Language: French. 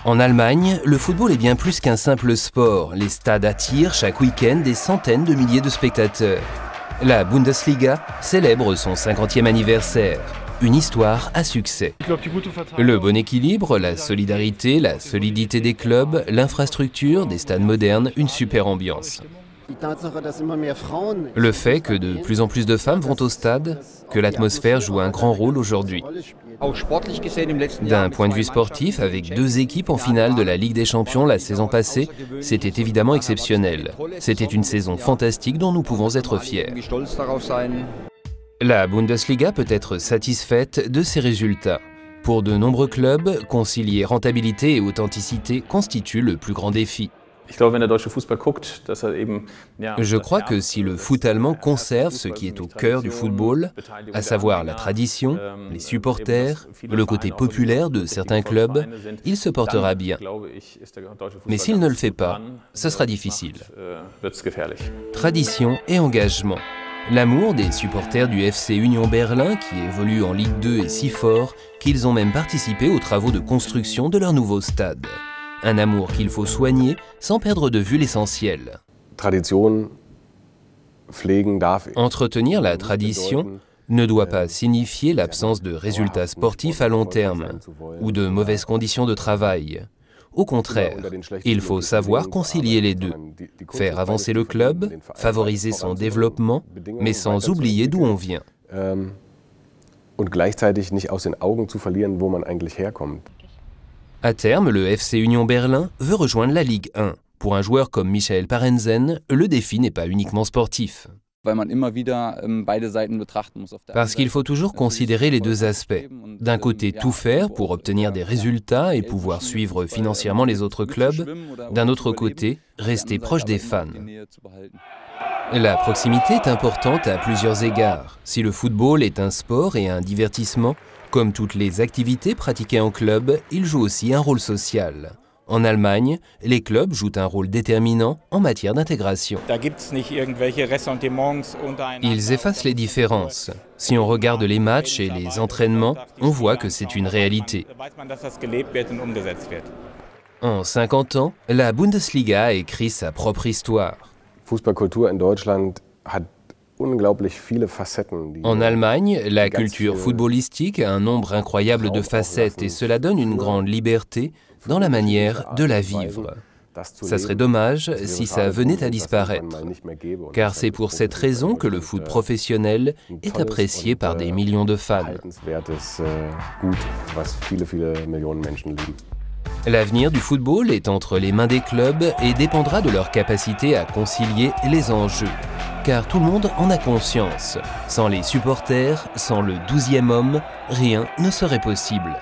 En Allemagne, le football est bien plus qu'un simple sport. Les stades attirent chaque week-end des centaines de milliers de spectateurs. La Bundesliga célèbre son 50e anniversaire. Une histoire à succès. Le bon équilibre, la solidarité, la solidité des clubs, l'infrastructure, des stades modernes, une super ambiance. Le fait que de plus en plus de femmes vont au stade, que l'atmosphère joue un grand rôle aujourd'hui. D'un point de vue sportif, avec 2 équipes en finale de la Ligue des Champions la saison passée, c'était évidemment exceptionnel. C'était une saison fantastique dont nous pouvons être fiers. La Bundesliga peut être satisfaite de ses résultats. Pour de nombreux clubs, concilier rentabilité et authenticité constitue le plus grand défi. Je crois que si le foot allemand conserve ce qui est au cœur du football, à savoir la tradition, les supporters, le côté populaire de certains clubs, il se portera bien. Mais s'il ne le fait pas, ce sera difficile. Tradition et engagement. L'amour des supporters du FC Union Berlin, qui évolue en Ligue 2, est si fort qu'ils ont même participé aux travaux de construction de leur nouveau stade. Un amour qu'il faut soigner sans perdre de vue l'essentiel. Entretenir la tradition ne doit pas signifier l'absence de résultats sportifs à long terme ou de mauvaises conditions de travail. Au contraire, il faut savoir concilier les deux, faire avancer le club, favoriser son développement, mais sans oublier d'où on vient. À terme, le FC Union Berlin veut rejoindre la Ligue 1. Pour un joueur comme Michael Parensen, le défi n'est pas uniquement sportif. Parce qu'il faut toujours considérer les 2 aspects. D'un côté, tout faire pour obtenir des résultats et pouvoir suivre financièrement les autres clubs. D'un autre côté, rester proche des fans. La proximité est importante à plusieurs égards. Si le football est un sport et un divertissement, comme toutes les activités pratiquées en club, il joue aussi un rôle social. En Allemagne, les clubs jouent un rôle déterminant en matière d'intégration. Ils effacent les différences. Si on regarde les matchs et les entraînements, on voit que c'est une réalité. En 50 ans, la Bundesliga a écrit sa propre histoire. En Allemagne, la culture footballistique a un nombre incroyable de facettes et cela donne une grande liberté dans la manière de la vivre. Ça serait dommage si ça venait à disparaître, car c'est pour cette raison que le foot professionnel est apprécié par des millions de fans. L'avenir du football est entre les mains des clubs et dépendra de leur capacité à concilier les enjeux. Car tout le monde en a conscience. Sans les supporters, sans le 12e homme, rien ne serait possible.